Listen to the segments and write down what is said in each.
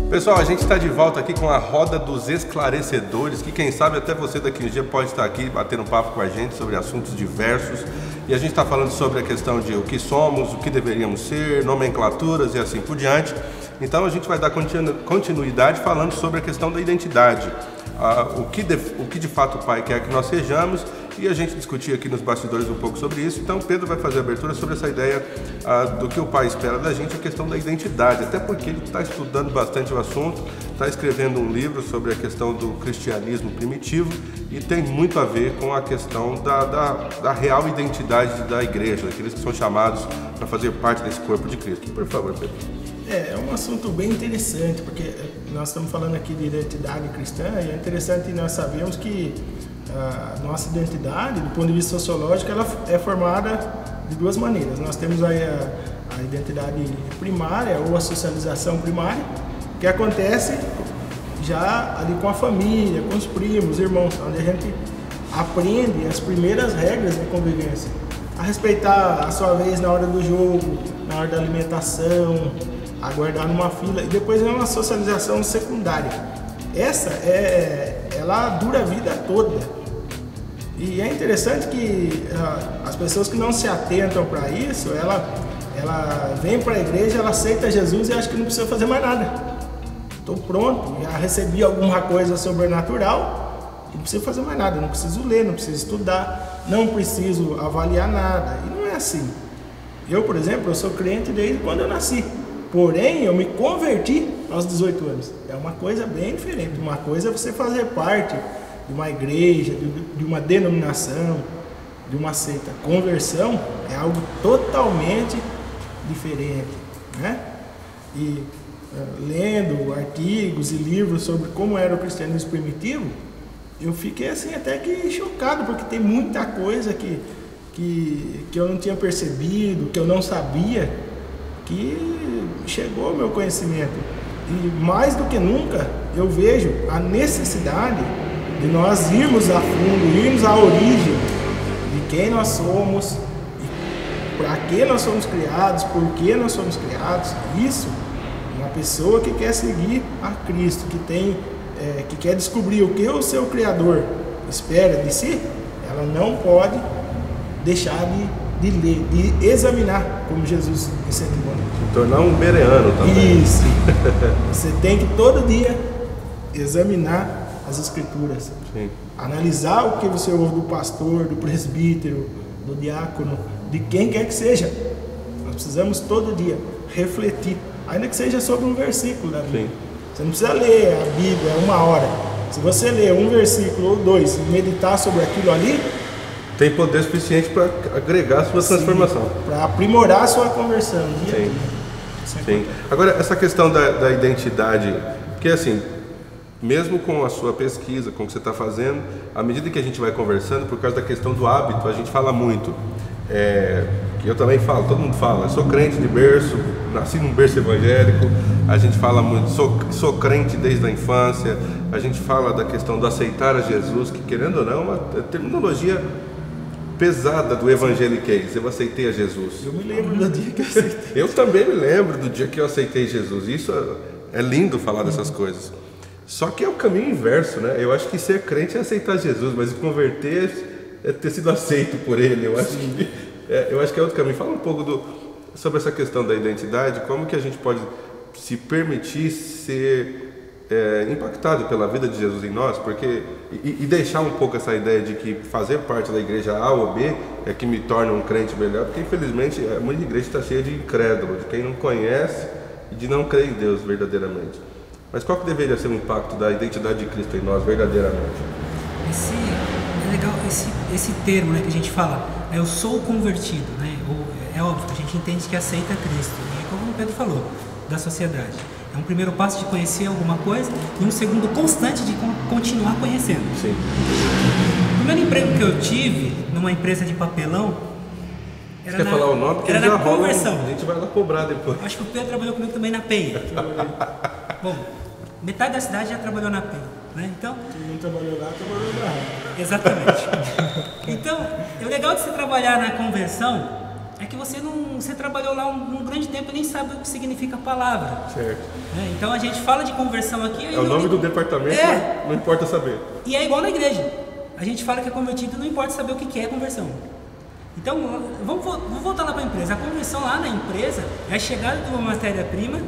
Pessoal, a gente está de volta aqui com a Roda dos Esclarecedores, que quem sabe até você daqui um dia pode estar aqui batendo um papo com a gente sobre assuntos diversos. E a gente está falando sobre a questão de o que somos, o que deveríamos ser, nomenclaturas e assim por diante. Então a gente vai dar continuidade falando sobre a questão da identidade, o que de fato o Pai quer que nós sejamos, e a gente discutir aqui nos bastidores um pouco sobre isso. Então Pedro vai fazer a abertura sobre essa ideia do que o Pai espera da gente, a questão da identidade, até porque ele está estudando bastante o assunto, está escrevendo um livro sobre a questão do cristianismo primitivo e tem muito a ver com a questão da real identidade da igreja, daqueles que são chamados para fazer parte desse corpo de Cristo. Por favor, Pedro. É um assunto bem interessante, porque nós estamos falando aqui de identidade cristã, e é interessante nós sabermos que a nossa identidade, do ponto de vista sociológico, ela é formada de duas maneiras. Nós temos aí a identidade primária, ou a socialização primária, que acontece já ali com a família, com os primos, irmãos, onde a gente aprende as primeiras regras de convivência. A respeitar a sua vez na hora do jogo, na hora da alimentação, aguardar numa fila, e depois é uma socialização secundária. Essa ela dura a vida toda. E é interessante que as pessoas que não se atentam para isso, ela vem para a igreja, ela aceita Jesus e acha que não precisa fazer mais nada. Estou pronto, já recebi alguma coisa sobrenatural e não preciso fazer mais nada, não preciso ler, não preciso estudar, não preciso avaliar nada. E não é assim. Eu, por exemplo, eu sou crente desde quando eu nasci. Porém, eu me converti aos 18 anos. É uma coisa bem diferente. Uma coisa é você fazer parte de uma igreja, de uma denominação, de uma seita. Conversão é algo totalmente diferente, né? E lendo artigos e livros sobre como era o cristianismo primitivo, eu fiquei assim até que chocado, porque tem muita coisa que eu não tinha percebido, que eu não sabia, que chegou ao meu conhecimento. E mais do que nunca eu vejo a necessidade de nós irmos a fundo, irmos à origem de quem nós somos, para que nós somos criados, por que nós somos criados. Isso, uma pessoa que quer seguir a Cristo, que quer descobrir o que o seu Criador espera de si, ela não pode deixar de ler, de examinar, como Jesus incentivou. Se tornar um bereano também. Isso. Você tem que todo dia examinar as Escrituras. Sim. Analisar o que você ouve do pastor, do presbítero, do diácono, de quem quer que seja. Nós precisamos todo dia refletir, ainda que seja sobre um versículo da Bíblia. Sim. Você não precisa ler a Bíblia 1 hora. Se você ler um versículo ou dois e meditar sobre aquilo ali, tem poder suficiente para agregar a sua transformação. Para aprimorar a sua conversão. Dia a dia. Sim. Agora, essa questão da identidade, que assim, mesmo com a sua pesquisa, com o que você está fazendo, à medida que a gente vai conversando, por causa da questão do hábito, a gente fala muito. Que eu também falo, todo mundo fala, eu sou crente de berço, nasci num berço evangélico, a gente fala muito, sou crente desde a infância, a gente fala da questão do aceitar a Jesus, que querendo ou não, é uma terminologia pesada do evangeliquez. Eu aceitei a Jesus. Eu me lembro do dia que eu aceitei. Eu também me lembro do dia que eu aceitei Jesus. Isso é lindo falar dessas coisas. Só que é o caminho inverso, né? Eu acho que ser crente é aceitar Jesus, mas converter é ter sido aceito por Ele. Eu acho que é outro caminho. Fala um pouco sobre essa questão da identidade, como que a gente pode se permitir ser impactado pela vida de Jesus em nós, porque e deixar um pouco essa ideia de que fazer parte da igreja A ou B é que me torna um crente melhor, porque infelizmente muita igreja está cheia de incrédulo, de quem não conhece e de não crer em Deus verdadeiramente. Mas qual que deveria ser o impacto da identidade de Cristo em nós verdadeiramente? É legal esse termo, né, que a gente fala, eu sou convertido, né? É óbvio, a gente entende que aceita Cristo, e como o Pedro falou, da sociedade. É um primeiro passo de conhecer alguma coisa e um segundo constante de continuar conhecendo. Sim. O primeiro emprego que eu tive numa empresa de papelão era quer falar o nome? Porque era na conversão. A gente vai lá cobrar depois. Acho que o Pedro trabalhou comigo também na Penha. Bom, metade da cidade já trabalhou na Penha, né? Então, quem não trabalhou lá, trabalhou na rádio. Exatamente. Então, o legal de você trabalhar na conversão é que você trabalhou lá um grande tempo e nem sabe o que significa a palavra. Certo. Né? Então a gente fala de conversão aqui... É o nome do departamento, não importa saber. E é igual na igreja. A gente fala que é convertido, não importa saber o que é conversão. Então, vamos voltar lá para a empresa. A conversão lá na empresa é a chegada de uma matéria-prima,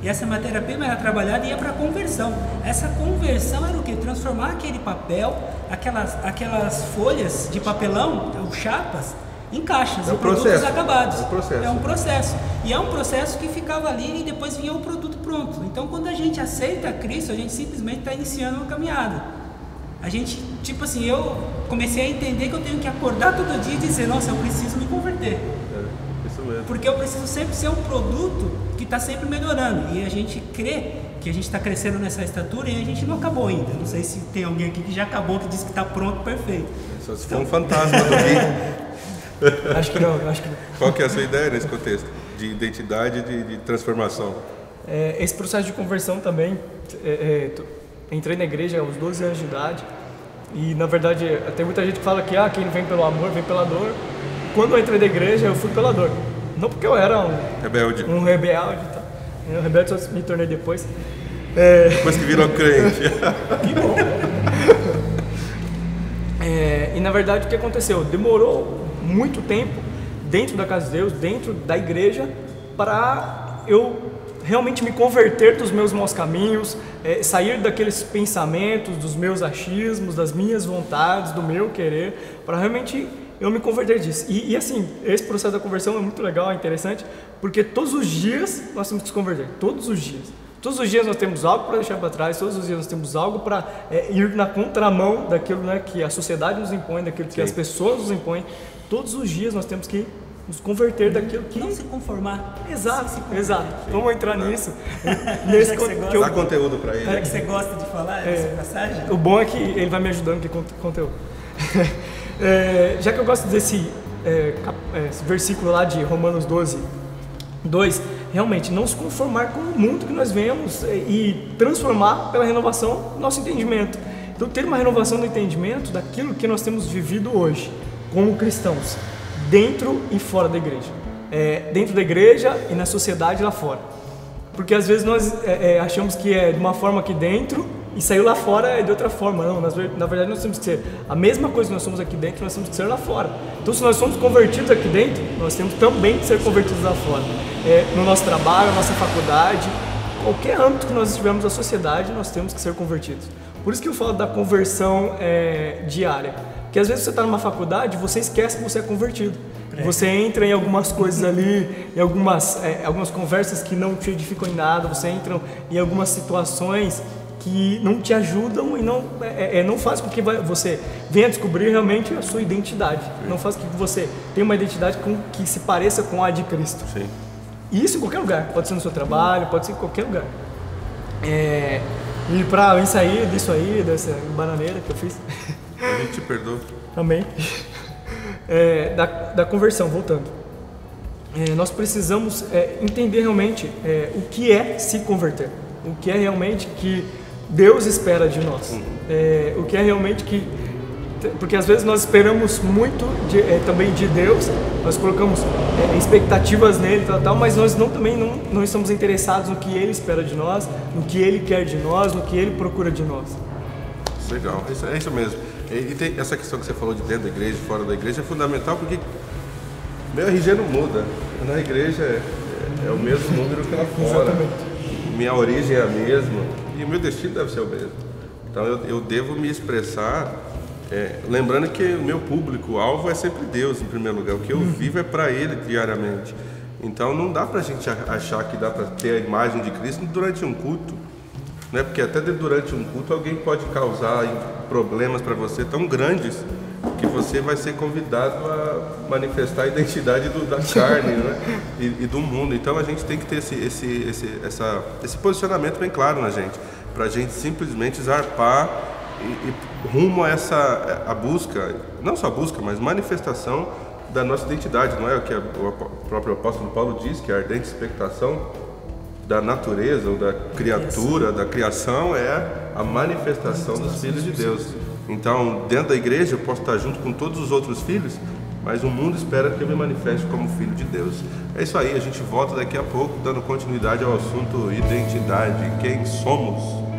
e essa matéria-prima era trabalhada e ia para a conversão. Essa conversão era o quê? Transformar aquele papel, aquelas folhas de papelão, ou chapas, em caixas, em produtos acabados. É um processo. E é um processo que ficava ali e depois vinha o produto pronto. Então, quando a gente aceita Cristo, a gente simplesmente está iniciando uma caminhada. A gente, tipo assim, eu comecei a entender que eu tenho que acordar todo dia e dizer, nossa, eu preciso me converter. Isso mesmo. Porque eu preciso sempre ser um produto que está sempre melhorando. E a gente crê que a gente está crescendo nessa estatura e a gente não acabou ainda. Não sei se tem alguém aqui que já acabou, que disse que está pronto, perfeito. Só se for um fantasma do Gui. Acho que não. Qual que é a sua ideia nesse contexto de identidade e de transformação? Esse processo de conversão também, entrei na igreja aos 12 anos de idade e, na verdade, tem muita gente que fala que quem não vem pelo amor, vem pela dor. Quando eu entrei na igreja, eu fui pela dor. Não porque eu era um rebelde. Tá? Um rebelde só me tornei depois. Depois que virou crente. Que bom. E, na verdade, o que aconteceu? Demorou muito tempo dentro da casa de Deus, dentro da igreja, para eu realmente me converter dos meus maus caminhos, sair daqueles pensamentos, dos meus achismos, das minhas vontades, do meu querer, para realmente eu me converter disso. E assim, esse processo da conversão é muito legal, é interessante, porque todos os dias nós temos que nos converter, todos os dias. Todos os dias nós temos algo para deixar para trás, todos os dias nós temos algo para ir na contramão daquilo, né, que a sociedade nos impõe, daquilo que as pessoas nos impõem. Todos os dias nós temos que nos converter daquilo que... Não se conformar. Exato. Vamos entrar nisso. Nesse Dá conteúdo para ele. É que você gosta de falar essa passagem? O bom é que ele vai me ajudando com conteúdo. Já que eu gosto desse esse versículo lá de Romanos 12, 2, realmente não se conformar com o mundo que nós vemos e transformar pela renovação do nosso entendimento. Então, ter uma renovação do entendimento daquilo que nós temos vivido hoje como cristãos, dentro e fora da igreja, dentro da igreja e na sociedade lá fora, porque às vezes nós achamos que é de uma forma aqui dentro e saiu lá fora é de outra forma. Não, na verdade nós temos que ser a mesma coisa que nós somos aqui dentro, nós temos que ser lá fora. Então, se nós somos convertidos aqui dentro, nós temos também que ser convertidos lá fora, no nosso trabalho, na nossa faculdade, qualquer âmbito que nós estivermos na sociedade, nós temos que ser convertidos. Por isso que eu falo da conversão diária. Porque às vezes você está numa faculdade, você esquece que você é convertido. Você entra em algumas coisas ali, em algumas conversas que não te edificam em nada, você entra em algumas situações que não te ajudam e não faz com que você venha descobrir realmente a sua identidade. Não faz com que você tenha uma identidade que se pareça com a de Cristo. Sim. E isso em qualquer lugar. Pode ser no seu trabalho, pode ser em qualquer lugar. E para eu sair disso aí, dessa bananeira que eu fiz... A gente te perdoa. Amém. Da conversão, voltando. Nós precisamos entender realmente o que é se converter. O que é realmente que Deus espera de nós. O que é realmente que... Porque às vezes nós esperamos muito também de Deus, nós colocamos expectativas nele, mas nós também não estamos interessados no que Ele espera de nós, no que Ele quer de nós, no que Ele procura de nós. Legal, é isso mesmo. E tem essa questão que você falou de dentro da igreja, fora da igreja, é fundamental porque meu RG não muda. Na igreja é o mesmo número que lá fora. Exatamente. Minha origem é a mesma e o meu destino deve ser o mesmo. Então eu devo me expressar, lembrando que o meu público-alvo é sempre Deus em primeiro lugar. O que eu vivo é para Ele diariamente. Então não dá para a gente achar que dá para ter a imagem de Cristo durante um culto. Né? Porque até durante um culto alguém pode causar problemas para você tão grandes que você vai ser convidado a manifestar a identidade da carne, né? e do mundo. Então a gente tem que ter esse posicionamento bem claro na gente, para a gente simplesmente zarpar e rumo a a busca, não só busca, mas manifestação da nossa identidade. Não é o que o próprio apóstolo Paulo diz, que a ardente expectação da natureza ou da criatura, da criação, é a manifestação dos filhos de Deus. Então, dentro da igreja, eu posso estar junto com todos os outros filhos mas o mundo espera que eu me manifeste como filho de Deus. É isso aí, a gente volta daqui a pouco, dando continuidade ao assunto identidade, quem somos.